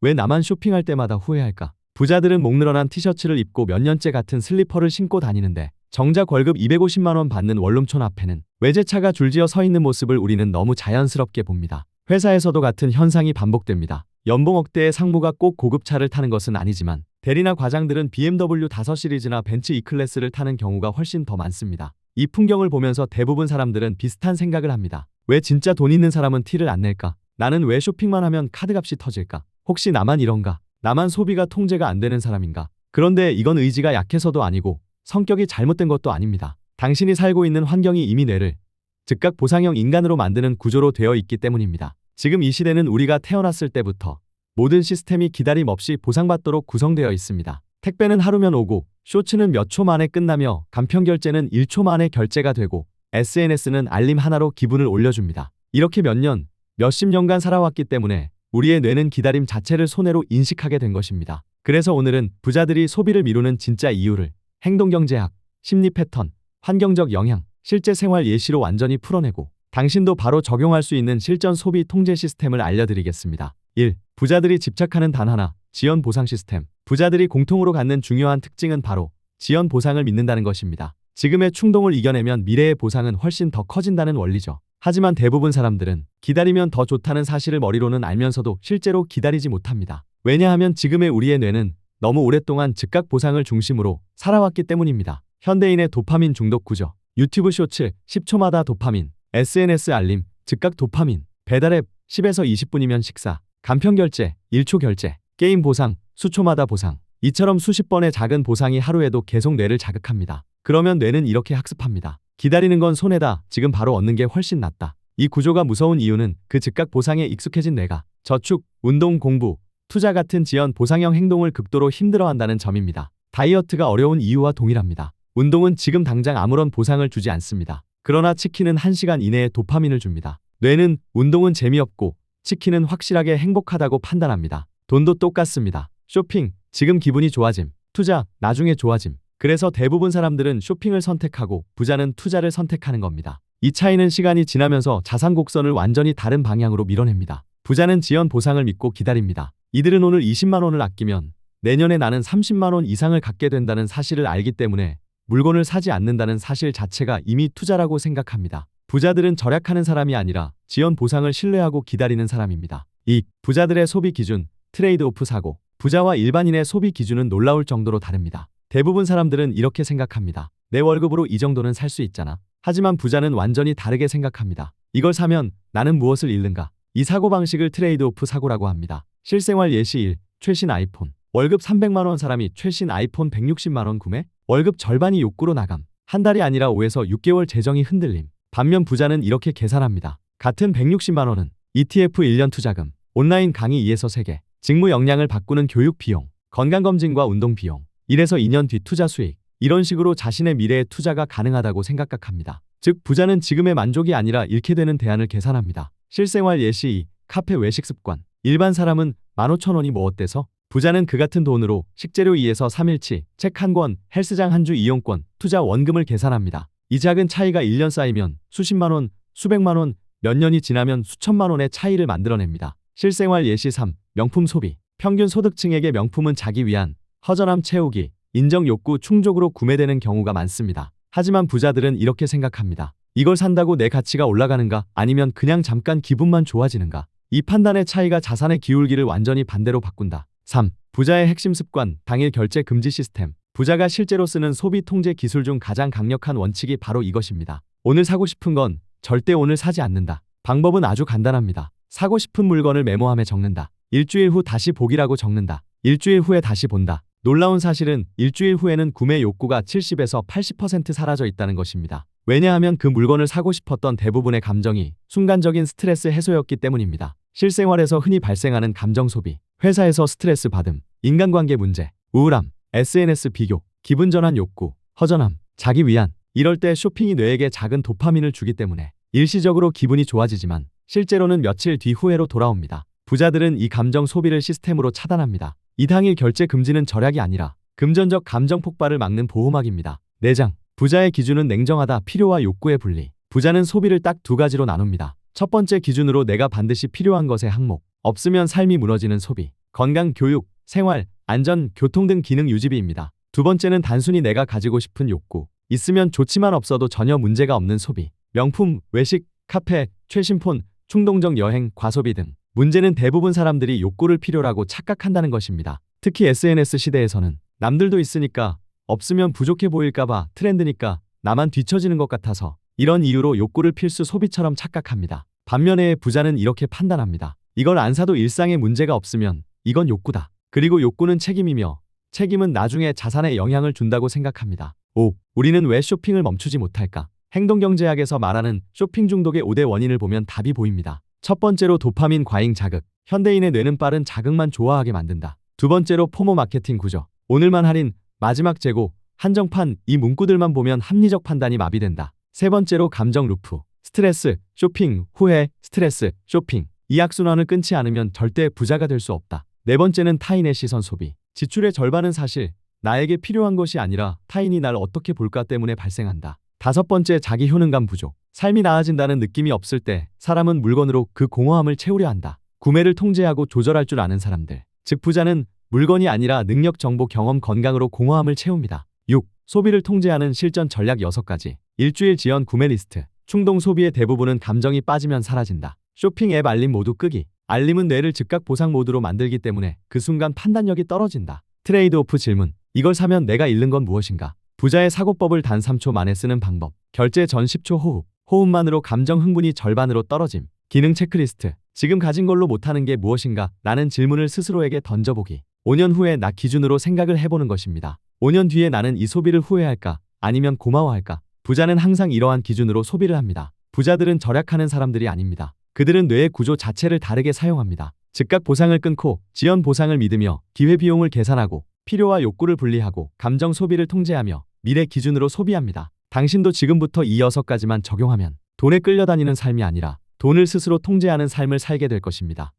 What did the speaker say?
왜 나만 쇼핑할 때마다 후회할까? 부자들은 목 늘어난 티셔츠를 입고 몇 년째 같은 슬리퍼를 신고 다니는데 정작 월급 250만 원 받는 원룸촌 앞에는 외제차가 줄지어 서 있는 모습을 우리는 너무 자연스럽게 봅니다. 회사에서도 같은 현상이 반복됩니다. 연봉 억대의 상무가 꼭 고급차를 타는 것은 아니지만 대리나 과장들은 BMW 5 시리즈나 벤츠 E클래스를 타는 경우가 훨씬 더 많습니다. 이 풍경을 보면서 대부분 사람들은 비슷한 생각을 합니다. 왜 진짜 돈 있는 사람은 티를 안 낼까? 나는 왜 쇼핑만 하면 카드값이 터질까? 혹시 나만 이런가? 나만 소비가 통제가 안 되는 사람인가? 그런데 이건 의지가 약해서도 아니고 성격이 잘못된 것도 아닙니다. 당신이 살고 있는 환경이 이미 뇌를 즉각 보상형 인간으로 만드는 구조로 되어 있기 때문입니다. 지금 이 시대는 우리가 태어났을 때부터 모든 시스템이 기다림 없이 보상받도록 구성되어 있습니다. 택배는 하루면 오고, 쇼츠는 몇 초 만에 끝나며 간편 결제는 1초 만에 결제가 되고, SNS는 알림 하나로 기분을 올려줍니다. 이렇게 몇 년, 몇십 년간 살아왔기 때문에 우리의 뇌는 기다림 자체를 손해로 인식하게 된 것입니다. 그래서 오늘은 부자들이 소비를 미루는 진짜 이유를 행동경제학, 심리 패턴, 환경적 영향, 실제 생활 예시로 완전히 풀어내고 당신도 바로 적용할 수 있는 실전 소비 통제 시스템을 알려드리겠습니다. 1. 부자들이 집착하는 단 하나, 지연 보상 시스템. 부자들이 공통으로 갖는 중요한 특징은 바로 지연 보상을 믿는다는 것입니다. 지금의 충동을 이겨내면 미래의 보상은 훨씬 더 커진다는 원리죠. 하지만 대부분 사람들은 기다리면 더 좋다는 사실을 머리로는 알면서도 실제로 기다리지 못합니다. 왜냐하면 지금의 우리의 뇌는 너무 오랫동안 즉각 보상을 중심으로 살아왔기 때문입니다. 현대인의 도파민 중독 구조. 유튜브 쇼츠 10초마다 도파민, SNS 알림, 즉각 도파민, 배달앱 10에서 20분이면 식사, 간편 결제, 1초 결제, 게임 보상, 수초마다 보상. 이처럼 수십 번의 작은 보상이 하루에도 계속 뇌를 자극합니다. 그러면 뇌는 이렇게 학습합니다. 기다리는 건 손해다. 지금 바로 얻는 게 훨씬 낫다. 이 구조가 무서운 이유는 그 즉각 보상에 익숙해진 뇌가 저축, 운동, 공부, 투자 같은 지연 보상형 행동을 극도로 힘들어한다는 점입니다. 다이어트가 어려운 이유와 동일합니다. 운동은 지금 당장 아무런 보상을 주지 않습니다. 그러나 치킨은 1시간 이내에 도파민을 줍니다. 뇌는 운동은 재미없고 치킨은 확실하게 행복하다고 판단합니다. 돈도 똑같습니다. 쇼핑, 지금 기분이 좋아짐. 투자, 나중에 좋아짐. 그래서 대부분 사람들은 쇼핑을 선택하고 부자는 투자를 선택하는 겁니다. 이 차이는 시간이 지나면서 자산 곡선을 완전히 다른 방향으로 밀어냅니다. 부자는 지연 보상을 믿고 기다립니다. 이들은 오늘 20만 원을 아끼면 내년에 나는 30만 원 이상을 갖게 된다는 사실을 알기 때문에 물건을 사지 않는다는 사실 자체가 이미 투자라고 생각합니다. 부자들은 절약하는 사람이 아니라 지연 보상을 신뢰하고 기다리는 사람입니다. 2. 부자들의 소비 기준, 트레이드오프 사고. 부자와 일반인의 소비 기준은 놀라울 정도로 다릅니다. 대부분 사람들은 이렇게 생각합니다. 내 월급으로 이 정도는 살 수 있잖아. 하지만 부자는 완전히 다르게 생각합니다. 이걸 사면 나는 무엇을 잃는가? 이 사고방식을 트레이드오프 사고라고 합니다. 실생활 예시 1. 최신 아이폰. 월급 300만 원 사람이 최신 아이폰 160만 원 구매? 월급 절반이 욕구로 나감. 한 달이 아니라 5에서 6개월 재정이 흔들림. 반면 부자는 이렇게 계산합니다. 같은 160만 원은 ETF 1년 투자금, 온라인 강의 2에서 3개, 직무 역량을 바꾸는 교육 비용, 건강검진과 운동 비용, 1에서 2년 뒤 투자 수익. 이런 식으로 자신의 미래에 투자가 가능하다고 생각합니다. 즉 부자는 지금의 만족이 아니라 잃게 되는 대안을 계산합니다. 실생활 예시 2. 카페 외식 습관. 일반 사람은 15,000원이 뭐 어때서? 부자는 그 같은 돈으로 식재료 2에서 3일치, 책 한 권, 헬스장 한 주 이용권, 투자 원금을 계산합니다. 이 작은 차이가 1년 쌓이면 수십만 원, 수백만 원, 몇 년이 지나면 수천만 원의 차이를 만들어냅니다. 실생활 예시 3. 명품 소비. 평균 소득층에게 명품은 자기 위안, 허전함 채우기, 인정 욕구 충족으로 구매되는 경우가 많습니다. 하지만 부자들은 이렇게 생각합니다. 이걸 산다고 내 가치가 올라가는가? 아니면 그냥 잠깐 기분만 좋아지는가? 이 판단의 차이가 자산의 기울기를 완전히 반대로 바꾼다. 3. 부자의 핵심 습관, 당일 결제 금지 시스템. 부자가 실제로 쓰는 소비 통제 기술 중 가장 강력한 원칙이 바로 이것입니다. 오늘 사고 싶은 건 절대 오늘 사지 않는다. 방법은 아주 간단합니다. 사고 싶은 물건을 메모함에 적는다. 일주일 후 다시 보기라고 적는다. 일주일 후에 다시 본다. 놀라운 사실은 일주일 후에는 구매 욕구가 70에서 80% 사라져 있다는 것입니다. 왜냐하면 그 물건을 사고 싶었던 대부분의 감정이 순간적인 스트레스 해소였기 때문입니다. 실생활에서 흔히 발생하는 감정 소비, 회사에서 스트레스 받음, 인간관계 문제, 우울함, SNS 비교, 기분 전환 욕구, 허전함, 자기 위안. 이럴 때 쇼핑이 뇌에게 작은 도파민을 주기 때문에 일시적으로 기분이 좋아지지만 실제로는 며칠 뒤 후회로 돌아옵니다. 부자들은 이 감정 소비를 시스템으로 차단합니다. 이 당일 결제 금지는 절약이 아니라 금전적 감정 폭발을 막는 보호막입니다. 4장. 부자의 기준은 냉정하다. 필요와 욕구의 분리. 부자는 소비를 딱 2가지로 나눕니다. 첫 번째 기준으로 내가 반드시 필요한 것의 항목, 없으면 삶이 무너지는 소비. 건강, 교육, 생활, 안전, 교통 등 기능 유지비입니다. 두 번째는 단순히 내가 가지고 싶은 욕구. 있으면 좋지만 없어도 전혀 문제가 없는 소비. 명품, 외식, 카페, 최신 폰, 충동적 여행, 과소비 등. 문제는 대부분 사람들이 욕구를 필요라고 착각한다는 것입니다. 특히 SNS 시대에서는 남들도 있으니까, 없으면 부족해 보일까봐, 트렌드니까 나만 뒤처지는 것 같아서 이런 이유로 욕구를 필수 소비처럼 착각합니다. 반면에 부자는 이렇게 판단합니다. 이걸 안 사도 일상에 문제가 없으면 이건 욕구다. 그리고 욕구는 책임이며 책임은 나중에 자산에 영향을 준다고 생각합니다. 5. 우리는 왜 쇼핑을 멈추지 못할까? 행동경제학에서 말하는 쇼핑 중독의 5대 원인을 보면 답이 보입니다. 첫 번째로 도파민 과잉 자극. 현대인의 뇌는 빠른 자극만 좋아하게 만든다. 두 번째로 포모 마케팅 구조. 오늘만 할인, 마지막 재고, 한정판 이 문구들만 보면 합리적 판단이 마비된다. 세 번째로 감정 루프. 스트레스, 쇼핑, 후회, 스트레스, 쇼핑. 이 악순환을 끊지 않으면 절대 부자가 될 수 없다. 네 번째는 타인의 시선 소비. 지출의 절반은 사실 나에게 필요한 것이 아니라 타인이 날 어떻게 볼까 때문에 발생한다. 다섯 번째 자기 효능감 부족. 삶이 나아진다는 느낌이 없을 때 사람은 물건으로 그 공허함을 채우려 한다. 구매를 통제하고 조절할 줄 아는 사람들. 즉 부자는 물건이 아니라 능력, 정보, 경험, 건강으로 공허함을 채웁니다. 6. 소비를 통제하는 실전 전략 6가지. 일주일 지연 구매 리스트. 충동 소비의 대부분은 감정이 빠지면 사라진다. 쇼핑 앱 알림 모두 끄기. 알림은 뇌를 즉각 보상 모드로 만들기 때문에 그 순간 판단력이 떨어진다. 트레이드 오프 질문. 이걸 사면 내가 잃는 건 무엇인가? 부자의 사고법을 단 3초 만에 쓰는 방법. 결제 전 10초 호흡. 호흡만으로 감정 흥분이 절반으로 떨어짐. 기능 체크리스트. 지금 가진 걸로 못하는 게 무엇인가? 라는 질문을 스스로에게 던져보기. 5년 후에 나 기준으로 생각을 해보는 것입니다. 5년 뒤에 나는 이 소비를 후회할까? 아니면 고마워할까? 부자는 항상 이러한 기준으로 소비를 합니다. 부자들은 절약하는 사람들이 아닙니다. 그들은 뇌의 구조 자체를 다르게 사용합니다. 즉각 보상을 끊고 지연 보상을 믿으며 기회비용을 계산하고 필요와 욕구를 분리하고 감정 소비를 통제하며 미래 기준으로 소비합니다. 당신도 지금부터 이 6가지만 적용하면 돈에 끌려다니는 삶이 아니라 돈을 스스로 통제하는 삶을 살게 될 것입니다.